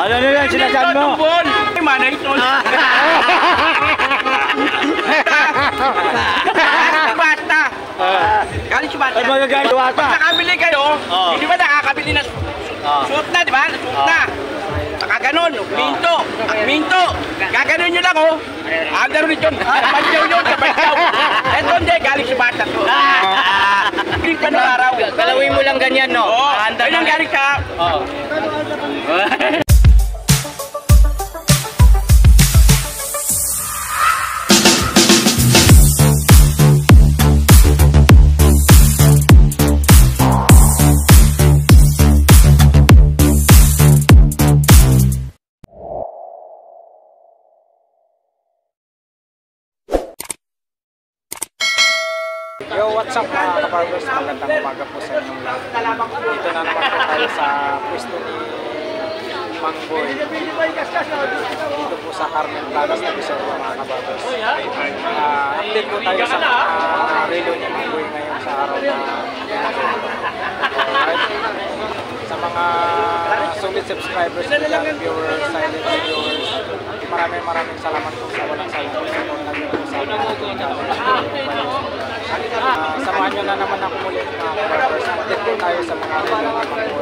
Ano na lang sinasabi mo? Manay tol. Bata. Galing si Bata. Ay, magagaling si Bata. Pag nakabili kayo, hindi ba nakakabili na suot na, di ba? Suot na. Nakaganon, minto. Gaganon nyo lang, oh. Andaro rin yun. Kapantyaw yun, kapantyaw. Eto hindi, galing si Bata to. Green pa ng araw. Galawin mo lang ganyan, no? Oo, ganyan galing ka. Oo. Yo, what's up mga kabarbers? Magandang umaga po sa inyong lahat. Dito na naman po tayo sa pwesto ni Mangboy. Dito po sa Carmen Planas na Bisaya mga kabarbers. Update po tayo sa relo ni Mangboy ngayon sa araw na sa mga solid subscribers nila, viewers, silent viewers. Maraming salamat po sa walang sayang support natin po sa samahan nyo na naman ako muli mga kabarbers. Update po tayo sa mga relo ni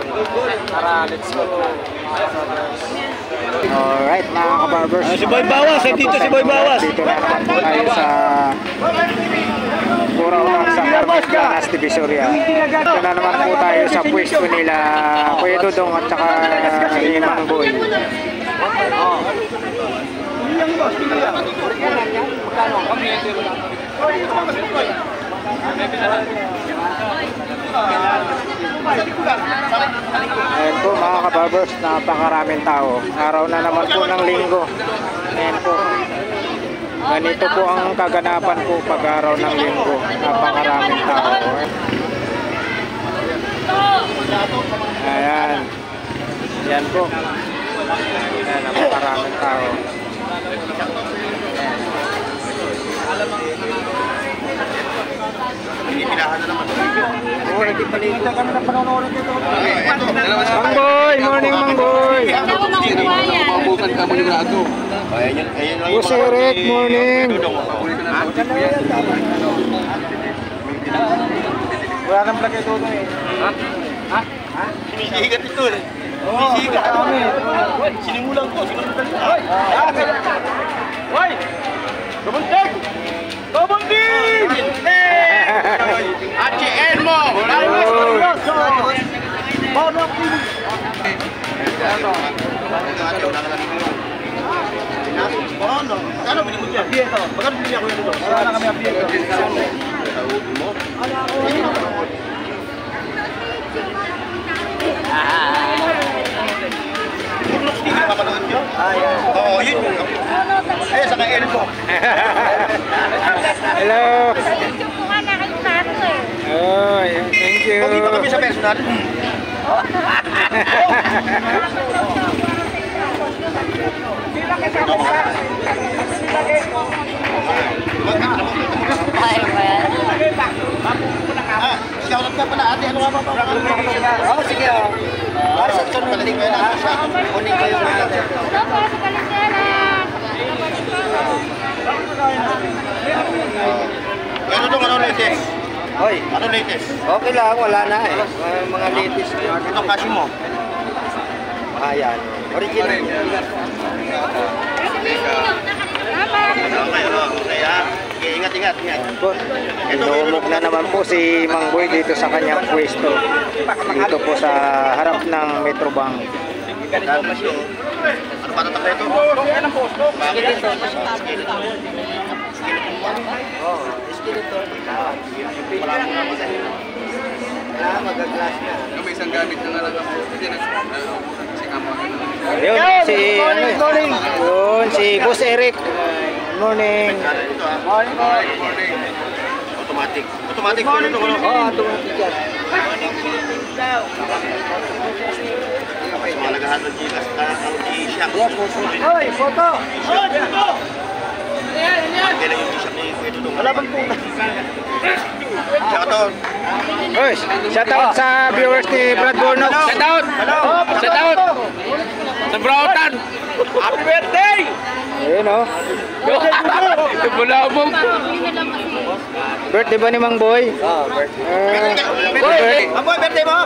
Mangboy. Tara, let's go mga kabarbers. Alright mga kabarbers. Si Boy Bawas, dito si Boy Bawas. Dito na naman po tayo sa Pura-Unang sa Carmen Planas Divisoria. Dito na naman po tayo sa pwesto nila Kuya Dudong at saka ni Mangboy. Ayan po mga kabarbers, napakaraming tao. Araw na naman po ng linggo. Ayan po. Ganito po ang kaganapan po pag araw ng linggo. Napakaraming tao. Ayan. Ayan po. Ayan, napakaraming tao. Pinipilahan na naman. Oo, nagpipalito kami ng panonood dito. Mangboy! Morning, Mangboy! Mabukan ka mo yung lago. Boss Eric, morning! Wala nang vlog ito doon eh. Ha? Sinihigat ito eh. Sinihigat kami. Sinimulan ko. Hoy! Kabuntik! Kabuntik! Achi Elmo! Bono TV! Bono! Ano bilhin mo dyan? Dito. Magkano bilhin ako dito? Wala na kami dito. Tuklok TV na kapanood nyo? Oo, yun. Ayun, sa kay Elmo. Hello! Oh, thank you. Pagkita kami sa personal. Ikaw lang ka pala ate. Ano nga ba? Oo, sige. Sa sunod ko yun. Kunin ko yung ate. Ano itong ano latest? Hoy, Ano latest? okay lang, wala na eh. Mga latest. Ito kasi mo. Ayan, original. Okay, ingat. Inumog na naman po si Mangboy dito sa kanyang pwesto. Dito po sa harap ng Metrobank. Ano ba tatakla ito? Ano po? Bakit ito? Oh, skeleton. Magaglas na. May isang gamit na lang ako. Kasi si Kama. Yun, si Boss Eric. Morning. Morning. Automatic. Automatic po ito. Oh, automatic yan. Malagahan ng Gcash. G-Shock. Hoy, photo! Kailan yung G-Shock ni Kuya Dudong? Wala bang punta? Shoutout. Shoutout sa viewers ni Brad Bornock. Shoutout! Shoutout! Nabrautan! Happy birthday! Ayun o. Bulabog! Birthday ba ni Mang Boy? Ah, birthday. Boy! Boy, birthday mo?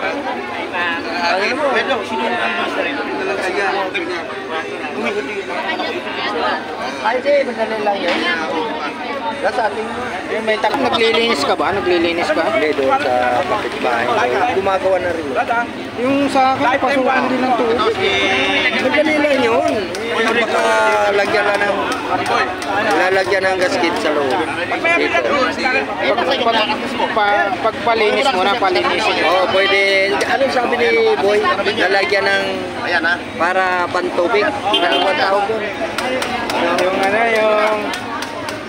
Ay, di, madali lang yun. Sa ating May naglilinis ka ba? Naglilinis ka? hindi doon sa kapitbahay. Gumagawa na rin. Yung sa akin, pasukan din ng tubig. Madali lang yun. Baka lagyan lang ng lalagyan ng gasket sa loob. Dito. Pagpalinis mo na, palinisin mo. Oo, pwede. Ano sabi ni Boy? Lalagyan ng para pantubig. Ano ba tawag doon? Yung ano, yung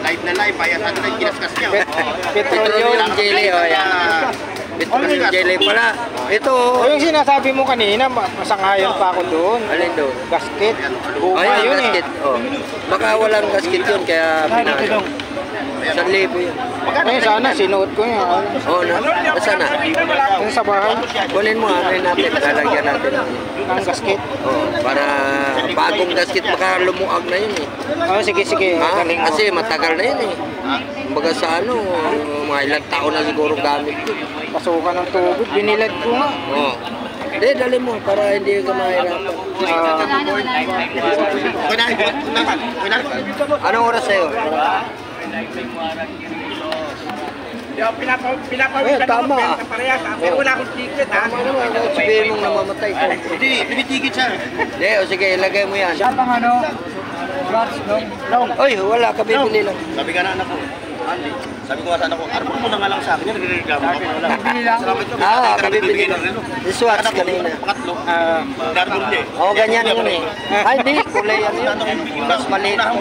Live na live, kaya sa atin kinaskas niya. Petroleum jelly. O, yan. Petroleum jelly pala. Ito. o yung sinasabi mo kanina, masangayon pa ako doon. Alin doon? Gasket. Guma Ayun, yun gasket. eh. Oh. Baka walang gasket yun, kaya pinano. 1,000 yun. Eh, sana sinuot ko yun. Oo na. Basta na. Yung sa bahay, Kunin mo, amin natin. Lalagyan natin. ng gasket. Oh, para bagong gasket, baka lumuag na yun eh. Oh, sige, sige. Galing mo. Kasi matagal na yun eh. Kumbaga sa ano, mga ilang taon na siguro gamit yun. Pasukan ng tubig. Binilad ko nga. Oo. Hindi, dali mo para hindi ka mahirapan. Anong oras sa'yo? Pinapawid ka tama. naman sa parehas. Pero wala akong ticket ha. Tama naman, kahit sabihin mong namamatay ko. Hindi, pinitigit siya. Hindi, o sige, ilagay mo yan. Siya pang ano, flats, no? Oy, wala, kabibili lang. Sabi ka na anak ko, Andy, sabi ko nga sa anak ko, ano mo na nga lang sa akin, yan nagreklamo ako. Bibili lang. Ah, kabibili lang. Swatch kanina. Pakatlo, Ah, darbo niya eh. Oo, ganyan yun eh. Ay, di, kulay ano yun. Mas maliit. Ang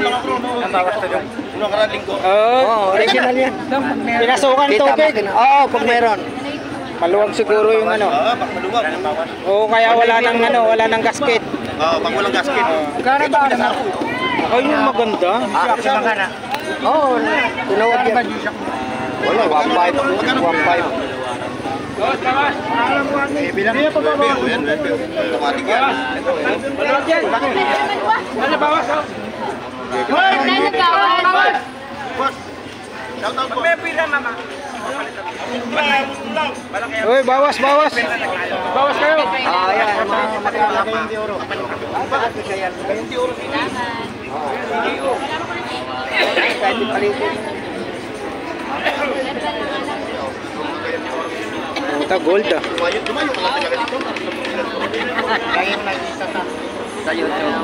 bawas na doon. Unang karating ko. Oo, original yan. pinasukan Kita tubig. makina. Oo, pag meron. Maluwag siguro yung ano. Bak maluwag. Oo, kaya wala nang ano, wala nang gasket. Pag walang gasket. Kaya ba? Ay, yung maganda. Oo, tinuwag yan. Wala, 1.5. 1.5. Bilang niya pa ba? Pero yan, automatic yan. Ano bawas ha? Shout out po. May pila mama. Uy, bawas, bawas. Bawas kayo. Ah, yan. Puta, gold ah. Tumayo ka lang talaga dito. Sa YouTube.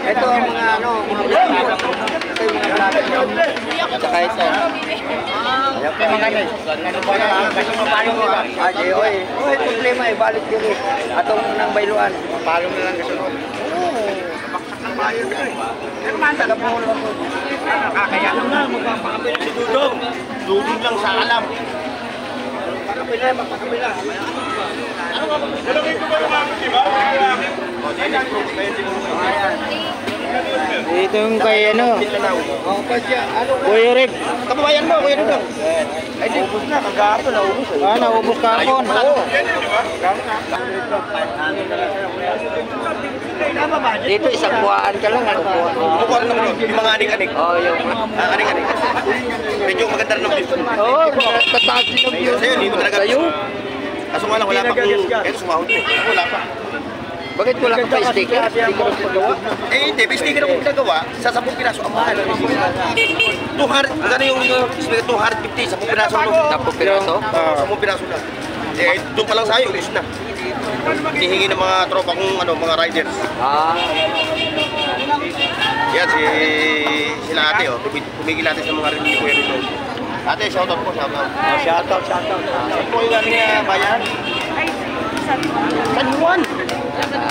Ito ang mga ano, mga vlog. Ito yung mga vlog. Tsaka ito. Ah, di, oy. Oy, problema eh. Balik yun eh. Atong nang bayluan. Palong na lang kasunod. Pero man sa Kapul ako. nakakaya. Si Dudong. Dudong lang sa alam. Dito yung kay ano. Oh, pa siya. Ano? Kuya Rick. Kababayan mo, Kuya Dudong. Ay, di. Ubus na. Kagahapon na ubus. Ah, naubos kahapon. Oo. Dito isang buwan ka lang. Ano buwan? Bukuha rin naman yun. Yung mga anik-anik. Oh, yung... Anik-anik. Medyo maganda rin ang view. Oo, tataas din ang view. Sa'yo, hindi mo talaga. Sa'yo? Kaso nga lang, wala pa kung... Ito, sumahod mo. Wala pa. Bakit wala ka pa sticker? Sticker ang paggawa? Eh, hindi. May sticker akong ginagawa. Sa 10 piraso. Ang mahal. 200. Magkano yung sticker? 250. 10 piraso. 10 piraso? 10 piraso na. Eh, doon pa lang sa'yo. Ulis na. Hihingi ng mga tropa kong ano, mga riders. Ah, Yan, sila ate, oh. Tumigil natin sa mga review ko yan ito. Ate, shoutout po, shoutout. shoutout. Saan po yung galing bayan? San Juan.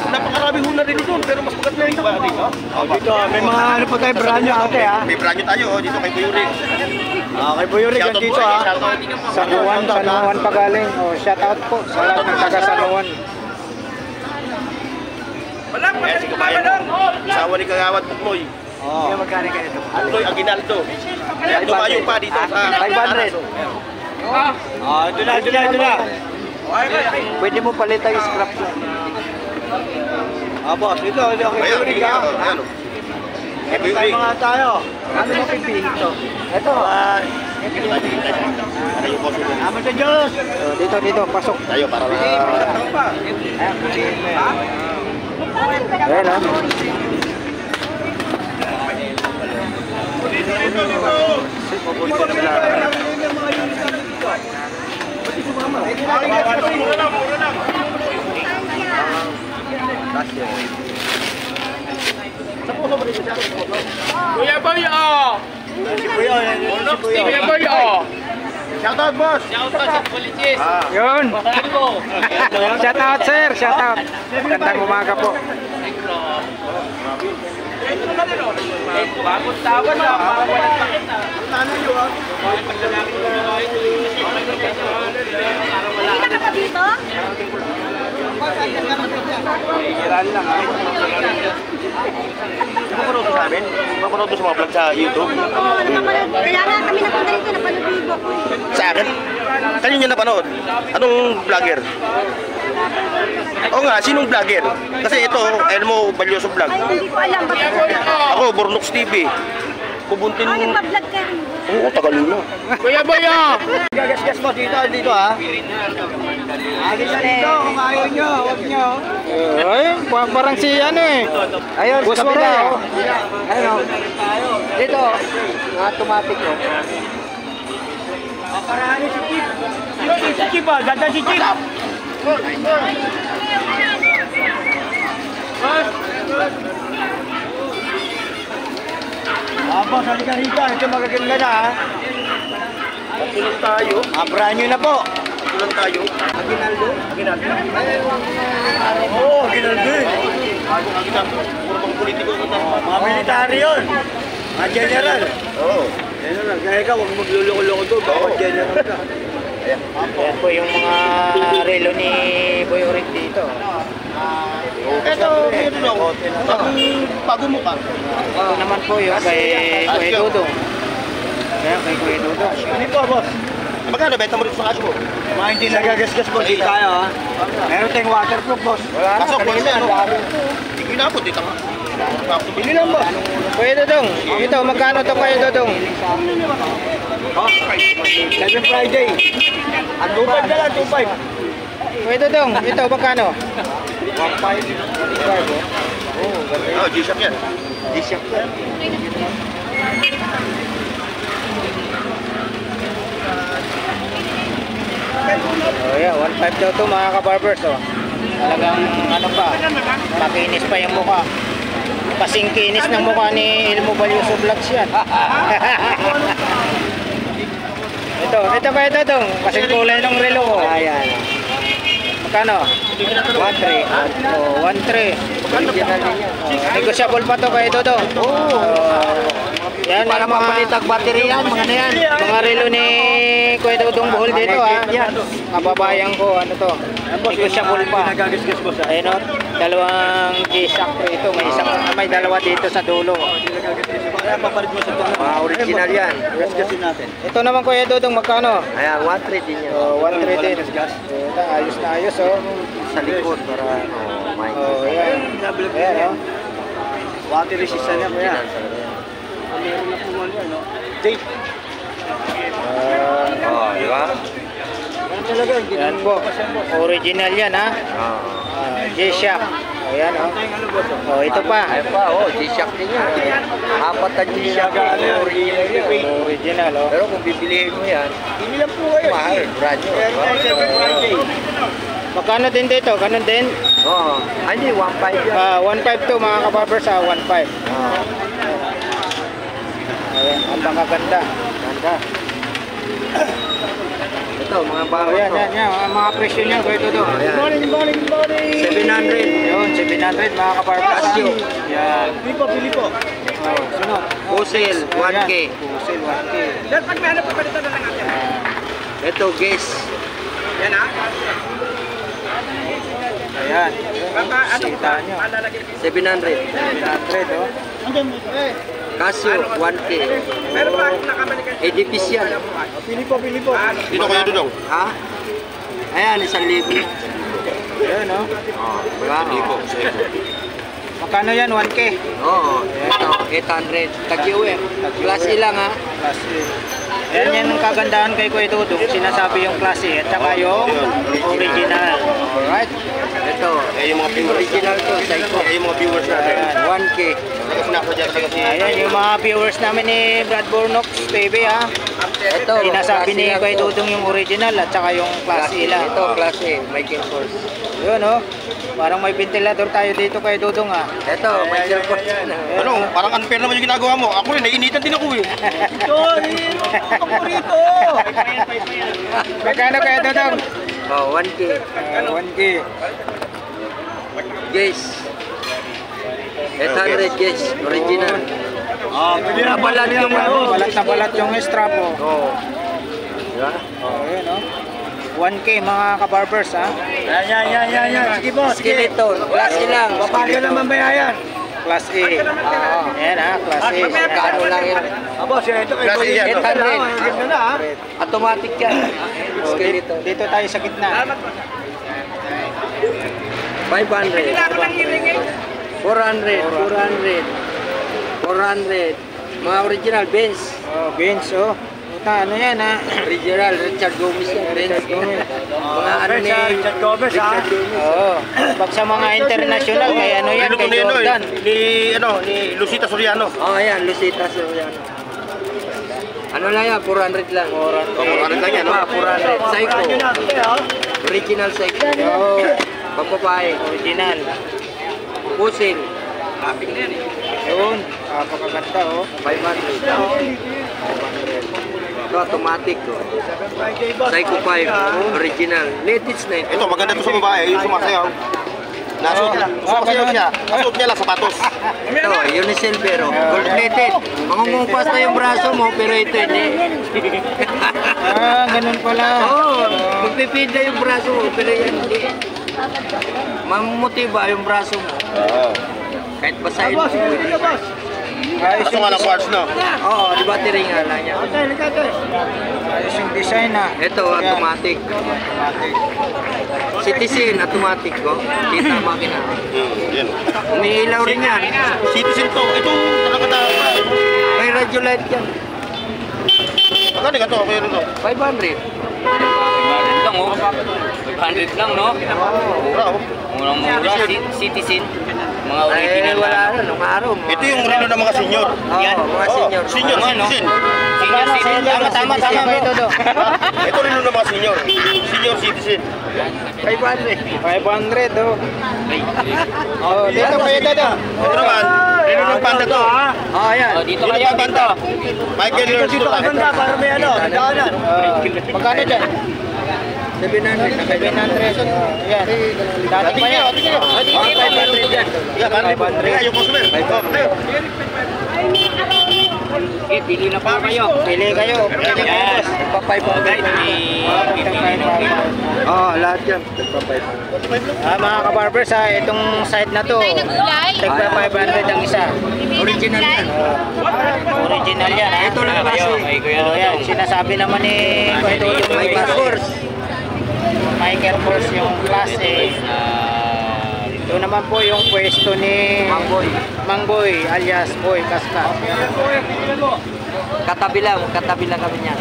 Napakarami huna rin dito, pero mas maganda rin ba dito? Dito, may mga ano pa tayo branyo ate ha. May branyo tayo, oh, dito kay Buyurik. Kay Boy Rick, Shoutout dito po, ha. shoutout. San Juan pa galing. Oh, shout out po sa lahat ng taga San Juan. Wala pa Ayan, kasi si kumama Kabayan. doon. Asawa ni Kagawad Pukloy. Oh. Pukloy Aguinaldo. Kaya tumayo pa dito sa... 500. Doon na. Pwede mo palitan yung scrap lang. boss, ito, Ayan, ayan. Ito tayo mga tayo. Ano mo pipili ito? Ito. Amin sa Diyos. Dito, pasok. Tayo para Ayan, piliin mo yan. Ayan, oh. Kuya Boy, oh! Kuya Boy, oh! Shoutout, boss! Yun. Shout out, sir. Shout out. Magandang umaga po. Bagong tawad na, parang walang sakit na. Hindi na ka dito? Mapanood ko sa amin? Mapanood ko sa mga vlog sa YouTube? Oo, napapanood. Kaya nga kami napunta rito, napanood ko. Sa akin? Kanino nyo napanood? Anong vlogger? Oo nga, sinong vlogger? Kasi ito, ayun mo, Balyoso Vlog. Ay, hindi ko alam. Ba't Ako, Bornox TV. Bubuntin Ay, mo. nagpa-vlog ka rin. Oo, tagal na. Kuya Boy, oh! Gagasgas mo dito ha. Agis na dito kung ayaw nyo, huwag nyo. Ay, parang si ano eh. Ayun, Boss sa kabila, Mora. oh. Ayun, oh. Dito, automatic oh. Paraan si Chip. Si Chip ah, ganda si Chip. Boss, halika rito. Ito magaganda na ha. Tulong tayo. Brand new na po. Tulong tayo. Aguinaldo? Aguinaldo? Oo, Aguinaldo. Bago ang kita, puro pang politiko ko tayo. Mga military yun. Mga general. Oo. General, kaya ka, huwag magluloko-loko doon. Baka general ka. Ayan po yung mga relo ni Boy Orig dito. Ito, meron ako. Bago mo ka. Ito naman po yung kay Kuya Dudong. Ayan, kay Kuya Dudong. Ano po, boss? Magkano, benta mo rin sa kaso mo? Mga hindi nagagasgas po, di tayo ha. Meron tayong waterproof, boss. Wala Kaso, kung ano, hindi ko inapot, dito ka. Bili lang, boss. Kuya Dudong, ito magkano to Kuya Dudong? Oh, 7 Friday. Ang 2.5 na lang, 2.5. Kuya Dudong, ito magkano? 1.5. Oo, G-Shock yan. G-Shock yan. Oh yeah, 1.5 daw to mga kabarbers oh. Talagang ano pa, makinis pa yung mukha. Kasing kinis ng mukha ni Ilmo Balyoso Vlogs yan. ito Kuya Dudong, kasing kulay ng relo ko. Ayan. Magkano? 1.3. Oh, 1.3. Negotiable pa to Kuya Dudong. Yan Para ang mga mapalitag battery yan, mga na yan. mga relo ni Kuya Dudong Bohol dito ha. Kababayan ko, ano to? Negotiable pa. Nagagasgas, boss. Ayun o, dalawang G-Shock ito. May dalawa dito sa dulo. Kaya papalit mo sa ito. Mga original yan. Gasgasin natin. Ito naman Kuya Dudong, magkano? Ayan, 1.3 din yan. Oh, 1.3 din. Gasgas. Ayos na ayos oh. Sa likod para may. Oh, yan. Ayan oh. Water resistant yan, kuya. Meron na po yan, no? Date. Di ba? Yan talaga. Yan po. Original yan ha. G-Shock. Ayan oh. Oh, ito pa. Ay pa, G-Shock din yan. Apat na G-Shock. Original yan. Original oh. Pero kung bibilihin mo yan, hindi lang po kayo. Mahal, brand new. Meron tayo 7 Friday. Magkano din dito? Ganun din? Oo. Ay, hindi, 1.5 yan. 1.5 to mga kabarbers ha. 1.5. Ayan, ang ganda. Ganda. Ito, mga bago Ayan, to. yan. Ang mga presyo niya, Kuya Dudong. Morning. 700. Yun, 700 mga kabarbers. Casio. Yan. Pili po. Oh, sunod. Wholesale, 1K. Wholesale, 1K. Dahil pag may hanap, papalitan na lang natin. Ito, guys. Yan ha? Ayan. Ano ko Sita ba? nyo. Malalagay. 700 oh. Casio, 1K. Meron ba nakabalikan? Edipis yan. Pili po. Dito kayo dudong. Ha? Ayan, 1,000. Ayan oh. Diba? Magkano yan? 1K? Oo, ito, 800. Tag-uwi. Klase lang ha. Klase. Yan yung kagandahan kay Kuya Dudong. Sinasabi yung klase at saka yung original. Alright. Ito, Eh, yung mga viewers. original to, Psycho. Eh, yung mga viewers natin. 1K. Ayan yung mga viewers namin ni Brad Bornox TV ha. Ito, Sinasabi ni klase Kuya lang to. Dudong yung original at saka yung klase lang. Ito, klase, Michael Kors. Yun oh. Parang may ventilador tayo dito kay Dudong ha. Ito, Michael Kors. Ano, parang unfair naman yung ginagawa mo. Ako rin, naiinitan din ako eh. Magkano kaya Dudong? Oh, 1K. 1K. Guys. 800 guys, original. Nabalat yung Balat na balat yung strap oh. Oo. Diba? Oh, yun oh. 1K mga kabarbers ha. Yan. Sige boss. Skeleton, klase lang. Papaga naman ba yan? Class A. Ayan ha, Class A. Magkano lang yan? Boss, ito kay Klase yan. 800. Ganda na ha. Automatic yan. Oh, Skeleton. dito tayo sa gitna. 500. 400. 400. Mga original Benz. Oh, Benz oh. Puta, ano yan ha? Original Richard Gomez yan. Benz. Mga ano ni Richard Gomez ha. Oo. Pag sa mga international, kay ano yan, Niluto kay ni, Jordan. ni Lucita Soriano. Oh, ayan, Lucita Soriano. Ano lang yan, 400 lang. 400 lang yan, no? 400. Psycho. Original Psycho. Oo. Pambabae. Original. Pusil. Yun. Napakaganda oh. 500. Ito, automatic. Oh. Psycho 5. Original. Latest na ito. Ito, maganda to sa babae, yung sumasayaw. Sumasayaw siya. Nasuot niya lang sapatos. Ito, unisilver. Oh. Gold plated. Mangungumpas na yung braso mo, pero ito hindi. Ah, ganun pala. Oo, magpipid na yung braso mo, pero yan hindi. Mamumutiba yung braso mo. Oo. Kahit basahin mo. Ayos Kaso nga ng parts, no? Oo, di ba tiring nga lang yan. ayos yung design ha. Ito, automatic. Citizen, automatic ko. Kita makina. Yan. Umiilaw rin yan. Citizen to. Itong talaga dapat. May radio light yan. Magkano ka to? Kaya rin to. 500. 500 lang, oh. 500 lang, no? Mura, oh. Murang-mura. Citizen. Mga original. Ay, wala na. Nung araw mo. Ito yung relo ng mga senior. Oo, mga senior. Senior, citizen. Tama Kuya Dudong. Ito relo ng mga senior. Senior citizen. 500. 500 oh. Oh, dito Kuya Dudong. Ito naman, relo ng panda to. Oh, yan. Dito kayo panda. Michael Learns to lang. Ganda, para may ano. Daanan. Magkano dyan? 700. 700. Yan. Dati pa yan. Oh, di 500 yan. Yeah, 500. Yeah, yung customer. Okay, pili na pa kayo. Pili kayo. Pili kayo. Pa 500. Oh, lahat yan. Pa 500. Ah, mga kabarbers ha, itong side na to. Tagpa 500 ang isa. Original yan. Original yan ha. Ito lang kasi. Oh, yan. Sinasabi naman ni Kuya Dudong yung Michael klase. Kors. Michael Kors yung klase. Ito naman po yung pwesto ni Mangboy alias Boy Kaska. Katabi lang kami niyan.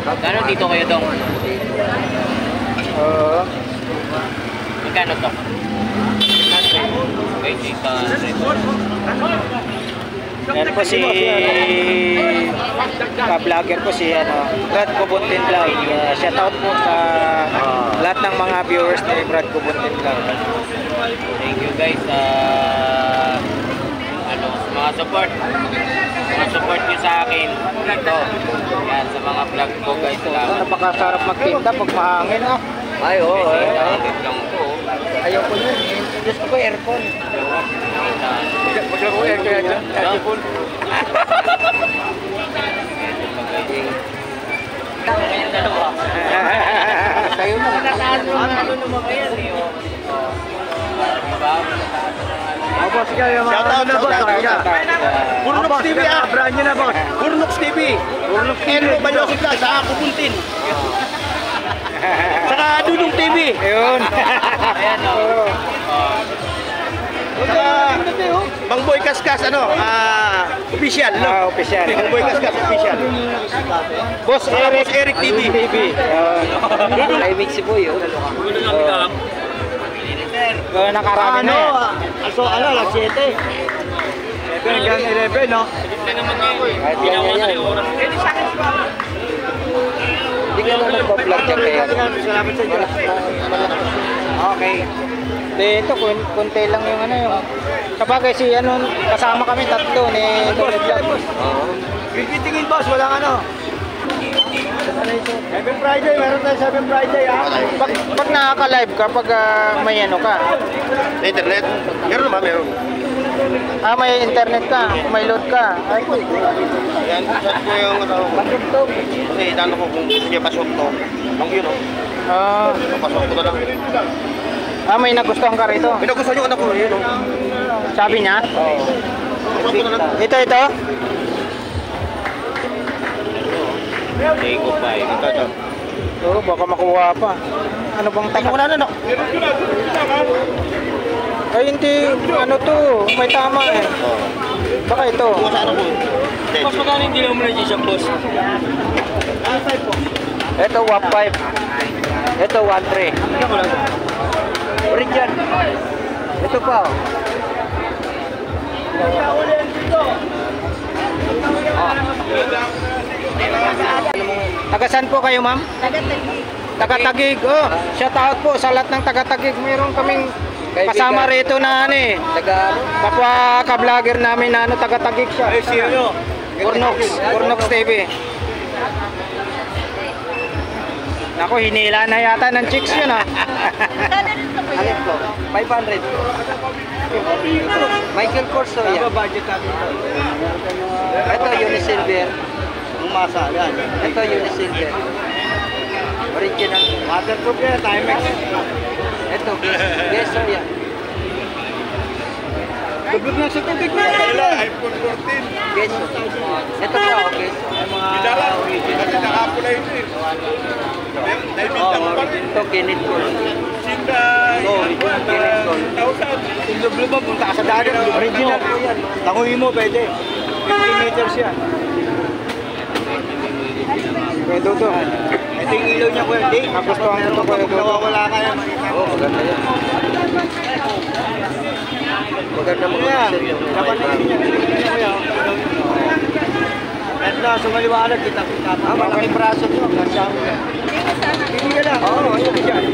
Kano dito kayo dong? Oo. Magkano to? Yan po si ka-vlogger po si Brad Kubuntin Vlog. Shout out po sa lahat ng mga viewers ni Brad Kubuntin Vlog. Thank you guys mga support niyo sa akin dito. Yan sa mga vlog ko guys. Salamat. Napakasarap magtinda pag mahangin ah. Ay oo. Lang ko. Ayaw ko yun. Gusto ko aircon. Maglaro yan kaya dyan. Aircon. Kayo na. Ano naman kayo? Boss, kaya mga Shout out, ano na boss. shout out. Burnox TV ah. Brand nyo na boss. Burnox TV. Burnox TV. Elmo Balyoso Vlog sa Kubuntin. Saka Dudong TV. Ayun. Oo. Mang Boy Kaskas, official, no? Official. Mang Boy Kaskas, official. Boss Eric. Boss Eric TV. Live si Boy, oh. Nakarami na yan. So, alas 7. 11, no? Kahit yan. Hindi ka na nagpa-vlog dyan kaya. Salamat sa inyo. Okay. Ito, kunti lang yung yung... Kapag si kasama kami tatlo ni Tony Vlog. Pipitingin, boss. Walang ano. 7 Friday. Meron tayo 7 Friday, ha? Pag nakaka-live kapag may ka. Internet. Meron naman, meron. May internet ka, may load ka. Ay, Yan, chat ko yung matugtog. Kasi inano ko kung gusto niya pasok to. Ang yun, pasok ko na lang. May nagustuhan ka rito. Pinagustuhan yung anak ko, yun, Sabi niya? Pasok ko na lang. Ito. Ito. Oo, baka makuha pa. Ano bang Ay, wala na, no? Ay, hindi. Ano to? May tama eh. Baka ito. Kung sa ano ko. Boss, magkano hindi naman na dyan, boss? Ito, 1.5. Ito, 1.3. Original. Ito pa, oh. Taga-saan po kayo, ma'am? Taga-Tagig. Oh, shout out po sa lahat ng taga-Tagig. Mayroon kaming kasama rito na kapwa ka-vlogger namin na taga-Tagig siya. Ay, sino? Burnox TV. Naku, hinila na yata ng chicks yun, ha. Alin po? 500. Michael Corso yan. Budget natin ito. Ito, Unisilver. Umasa, yan. Ito, Unisilver. Original. Waterproof yan, Timex. Ito, Gesso yan. Dublog na sa tubig na yan. iPhone 14. Gesso. Ito pa, okay. Bidala. Kasi nakapula yun eh. Ito, Kinit ko. Yung dublog mo, punta ka sa dagat. Original po yan. Tanguhin mo, pwede. 50 meters yan. Pwede ito. Ito yung ilaw niya, kuya. Hindi. Nagustuhan ko ito, kuya. Kapag nawawala ka yan. Oo, maganda yan. Maganda mga Kaya, picture yung dapat na yun yan. At na, sumaliwanag kita. malaking braso nyo. Hindi ka lang. Oo, ayun ka dyan.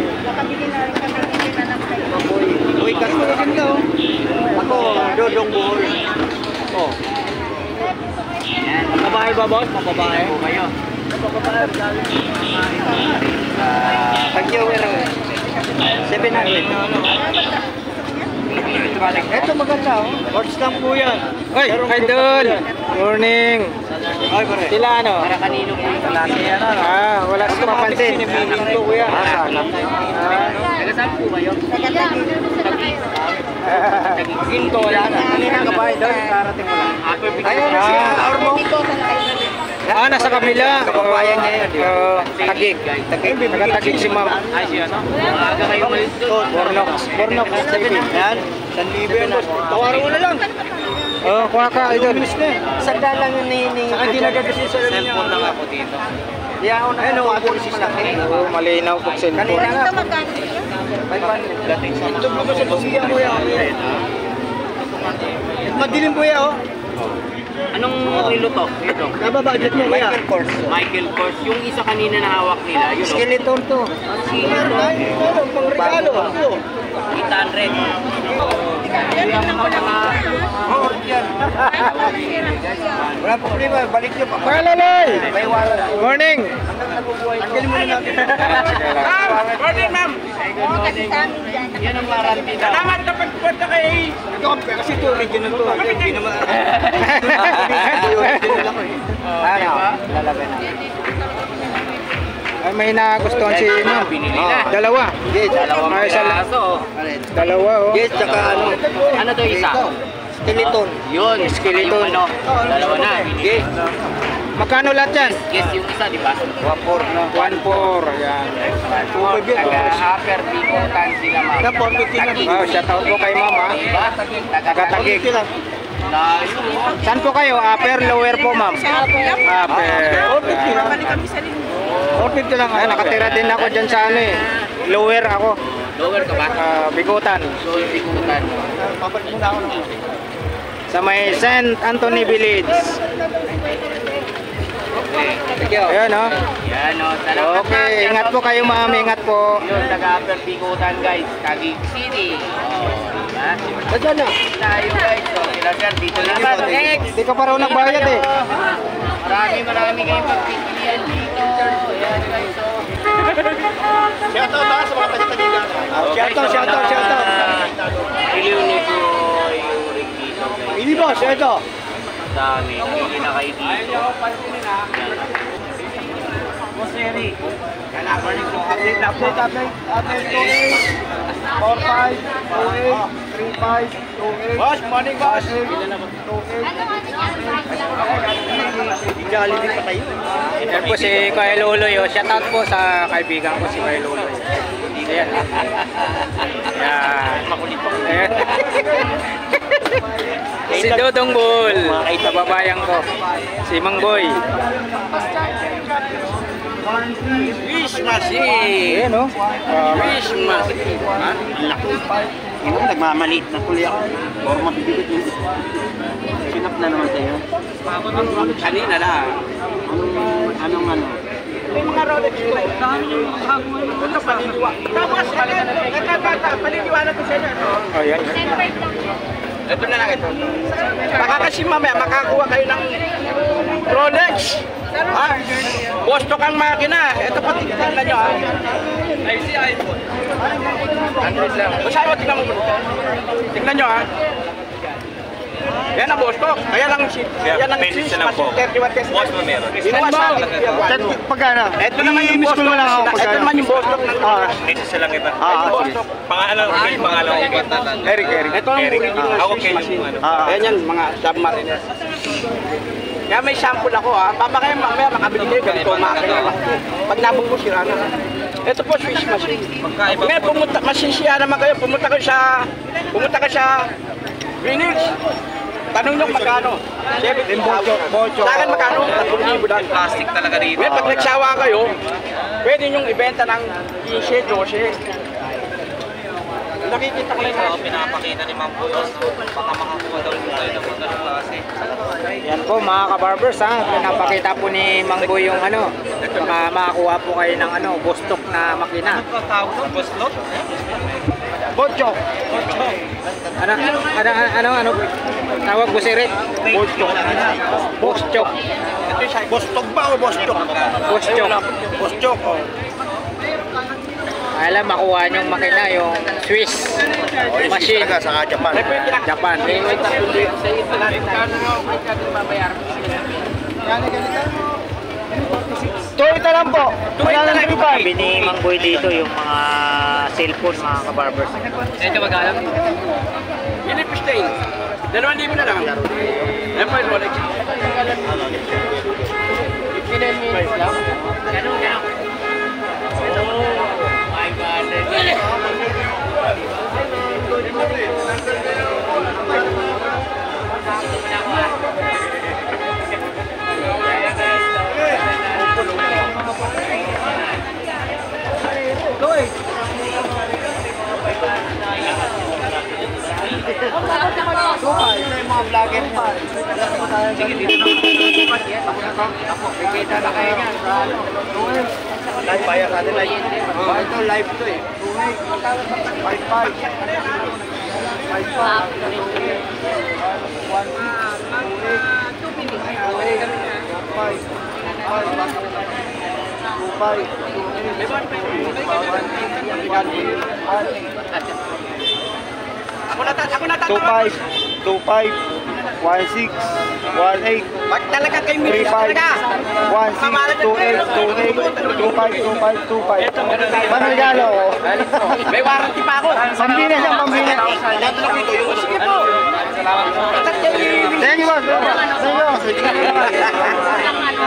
Uy, kasi mo rin ka, oh. Ako, Dodong Buhol. Oh. Mababae ba, boss? Mababae? Oo, kayo. Mababae. Pag-viewer, 700. Ito maganda, oh. Horse lang po yan. Oy, idol! Morning! Ay, pare. Sila ano? Para kanino po? Wala siya na. Wala sa papansin. Pinipilin ko, kuya. Sana. Taga-saan po ba yun? Ginto, wala na. Kanina ka ba, idol? Karating mo lang. Ayun na siya. Ormo. Nasa kabila. Kababayan niya yun. Tagig. Taga-Tagig si ma'am. Ay, siya, no? Maaga kayo malis doon. Bornox TV. Yan. 1,000 yan, boss. Tawaran mo na lang. Kuha ka, idol. Sanda lang yung hinihingi. Saka hindi nagagasi sa lamin niya. Cellphone lang ako dito. Yaon na. Ayun, water malaki. Malinaw po cellphone. Kanina nga. Ito magkano siya? Tublo ko sa tubigan, kuya. Madilim, kuya, oh. Anong relo to? Ito. Nababudget mo, kuya. Michael Kors. Yung isa kanina na hawak nila, yun o. Skeleton to. Meron tayo. Meron, pang regalo. 800. Wala problema, balik niyo pa. Palalay! Morning! Tanggalin mo na natin. Morning, ma'am! Kasi sa amin dyan. Yan ang warranty daw. Salamat na pagpunta kay... Ito, kasi ito, original to. Hindi naman. Original ako eh. Lalagay na. Ay, may nagustuhan si ma'am. Binili na. Dalawa. Dalawang Ay, isa lang. piraso. Dalawa, oh. Yes, tsaka ano. Ano to isa? Skeleton. Yun, Skeleton. Yung ano, dalawa na. Yes. Magkano lahat yan? Yes, yung isa, di ba? 1.4 na. 1.4. Ayan. Taga-upper Bikutan sila, ma'am. Tagig. Oh, shoutout po kay mama. Diba? Taga-Tagig. Layo. Saan po kayo? Upper, lower po ma'am? Upper. Orbit ko lang. Ay, nakatira din ako dyan sa ano eh. Lower ako. Lower ka ba? Bikutan. So, Bikutan. Sa may St. Anthony Village. Ayan o. Yan o. Salamat. Okay, ingat po kayo ma'am. Ingat po. Yun, taga-upper Bikutan, guys. Tagig City. Diyan na. Layo, guys. So, sila sir, dito naman. Next. Hindi ka pa raw nagbayad eh. Marami kayong pagpipilian dito. Ayan, guys. So, Shoutout ba sa mga taga-tagigan? Shoutout. iliw ni po yung rig dito, guys. Hindi boss, ito. Dami. Hindi na kayo dito. Boss Eri. Update 28, 45, 28, 35, 28. Boss, morning boss. Jollibee pa kayo. Yan po si Kuya Luloy. Shoutout po sa kaibigan ko si Kuya Luloy. Ayan. Ayan. Ayan. Si Dodong Bol. Kababayan ko. Si Mang Boy. Wish machine. Ayan o. Wish machine. Laki. Ano, nagmamaliit na tuloy ako. Or mabibigat yun. Sinap na naman tayo. Kanina lang. Anong ano? May mga Rolex ko. Ito paniniwala. Tapos, paniniwala ko sa inyo. Oh, yan. Ito na lang ito. Baka kasi mamaya makakuha kayo ng Rolex. Ha? Bosto kang makina. Ito pa tingnan nyo ha. iPhone. 100 lang. Basta mo tingnan mo. Tingnan nyo ha. Yan ang Bosto. Kaya lang yan ang Swiss machine 31 test. Bosto meron. Ginawa sa akin. Pagkana? Ito naman yung Bosto. Ito naman yung Bosto ng Isa lang iba. Bosto. Pangalan ko. Eric. Ito ang Ako Swiss kayo machine. ano. Ayan yan, mga submariners. Kaya may sample ako ha. Papa kayo mamaya makabili kayo ganito makakaya. Pag nabog mo sira na. Ito po Swiss machine. Ngayon pumunta, masisiya naman kayo. Pumunta ka sa Phoenix. Tanong nyo magkano? 17,000. Sa akin magkano? 3,000 lang. Plastic talaga dito. Ngayon pag nagsawa kayo, pwede nyong ibenta ng 15, 12. Nakikita ko lang Ito, pinapakita ni Ma'am Boyos. Baka makakuha daw po tayo ng mga klase. Yan po mga kabarbers ha. Pinapakita po ni Mang Boy yung ano. Baka makakuha po kayo ng ano, bustok na makina. Ano tawag ng Boslot? Bochok. Ano? Tawag ko si Rick. Bochok. Bostog ba o Bostok? Bochok. Bostok. Alam, makuha niyong makina, yung Swiss machine. Sa Japan. Japan. Toyota lang po. Wala lang 35. Sabi ni Mang Boy dito yung mga cellphone, mga kabarbers. Ito magkano? Philip Stein. 2,000 na lang. Ayan po yung Rolex. 59 minutes lang. Ganun. Mga vlogger pa. Sige, dito na. Ako, bigita na kayo niyan. Live buyer natin live. Ito live to eh. 25. Ako na 25. 16, 18, Ba't talaga kayo may 35, talaga? 16, 28, 28, 25, 25. Managalo ko. May warranty pa ako. Pambina siya, pambina. Sige po. Thank you, boss. Thank you.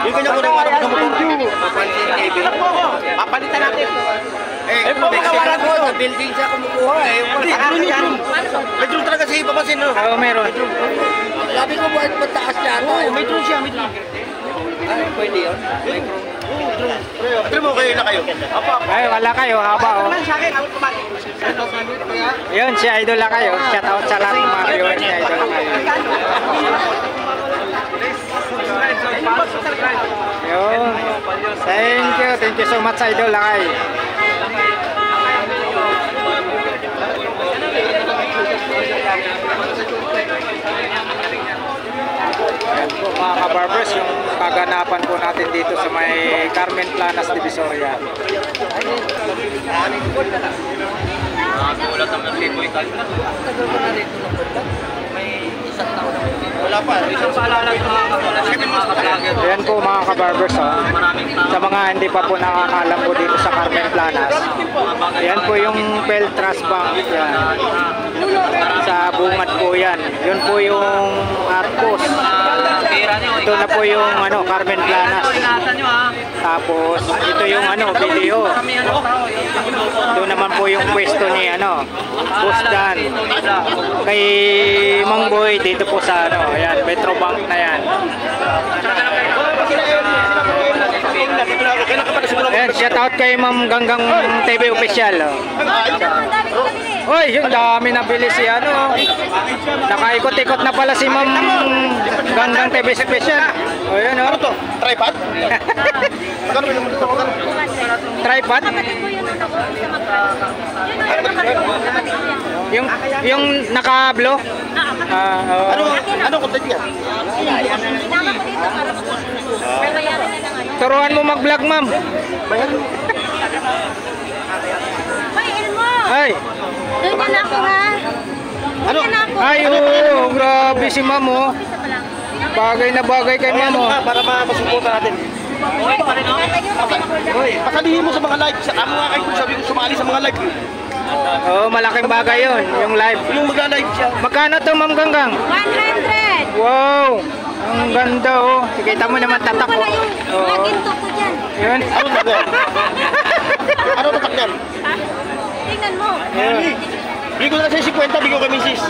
Yung kanya ko rin warang sa motor. Tulak po ako. Papalitan natin. Po, mga warranty ko. Building siya kumukuha eh. May drone talaga si Papansin, no? Oo, meron. Sabi ko, buhat mataas niya. Oo, may drone siya, may drone. Pwede yun. Alam mo, kayo na kayo. Ay, wala kayo, haba oh. Sa akin, automatic. Yun, si Idol lang kayo. Shout out sa lahat ng mga viewers, si Idol lang kayo. Yun. Thank you so much, Idol lang kayo. Ayan po mga kabarbers, yung kaganapan po natin dito sa may Carmen Planas, Divisoria. Wala pa. Ayan po mga kabarbers, oh. Sa mga hindi pa po nakakalam po dito sa Carmen Planas, ayan po yung Peltras Bank, yan. Sa bungad po yan, yun po yung Arcos. Ito na po yung Carmen Planas. Tapos ito yung video. Ito naman po yung pwesto ni Boss Dan. Kay Mang Boy dito po sa ayan, Metrobank na yan. Ayan, shout out kay Ma'am Ganggang TV Official. Uy, yung dami nabili si nakaikot-ikot na pala si Ma'am Ganggang TV Official. O yun Ano to? Tripod? Magkano yung ito? Tripod? Yung naka-blow? Ano content yan? Turuan mo mag-vlog, ma'am. Ay. Doon na ako ha. Ano? Ay, oo, grabe si ma'am, oh. Bagay na bagay kay ma'am, oh. Para masuporta natin. Pasalihin mo sa mga live. Ako nga kayo sabi ko sumali sa mga live. Oo, malaking bagay yun, yung live. Yung magla-live siya. Magkano to, Ma'am Ganggang? 100! Wow! Ang ganda, oh. Kita mo naman tatak, oh. Mga ginto ko dyan. Yun. Ano tatak yan? Ano tatak yan? Tingnan mo. Bigyan ko na siya 50, bigyan ko kay Mrs.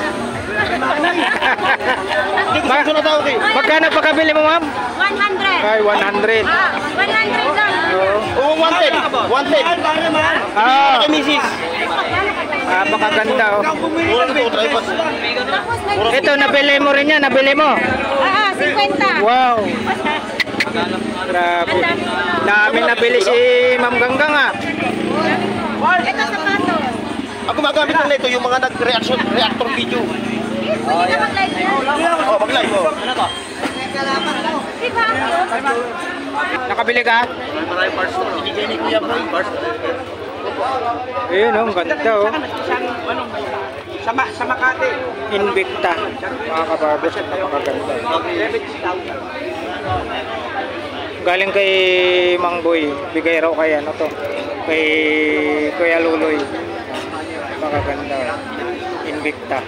Hindi ko na tao kay. Magkano pakabili mo, ma'am? 100. Ay, 100. 100 lang. Oo, 110. 110. Ah, Kay Mrs. napakaganda, oh. Mura na to, tripod. Tapos may... Ito, nabili mo rin yan, nabili mo. 50. Wow. Grabe. Dami nabili si Ma'am Ganggang, ah. Ito sapato. Ako magamit lang nito yung mga reactor video. Pwede na mag-live yan. Oh, mag-live oh. Ano to? Di ba? Nakabili ka? Maraming parts to. Ibigay ni Kuya Bro. Parts. Ayun, oh, ang ganda, oh. Sa Makati. Invicta. Mga kabarbers, napakaganda. Galing kay Mang Boy, bigay raw kay kay Kuya Luloy. Napakaganda. Invicta.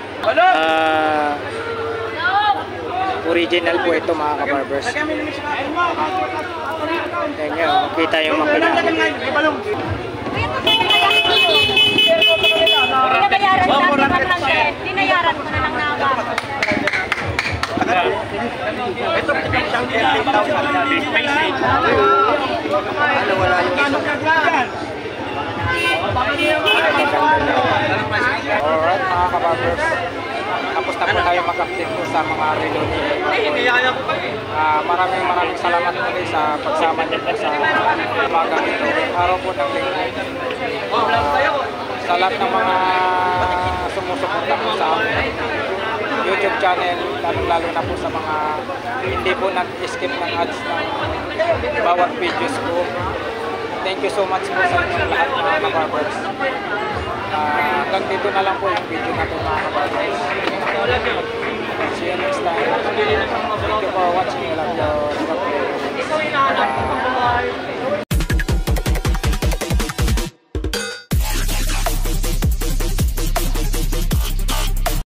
Original po ito, mga kabarbers. Yan nyo, kita yung makina. Binayaran ko na lang na ba? Ito, siyang 10,000. Ano wala yung Alright, mga kabarbers. Tapos na po tayo mag-update po sa mga relo ni maraming salamat po sa pagsama niyo po sa umagang ito. Araw po ng linggo. Sa lahat ng mga sumusuporta po sa YouTube channel, lalo na po sa mga hindi po nag-skip ng ads ng bawat videos ko. Thank you so much po sa inyong lahat, mga kabarbers. Hanggang dito na lang po yung video natin, mga kabarbers. See you next time. Thank you for watching. I love you.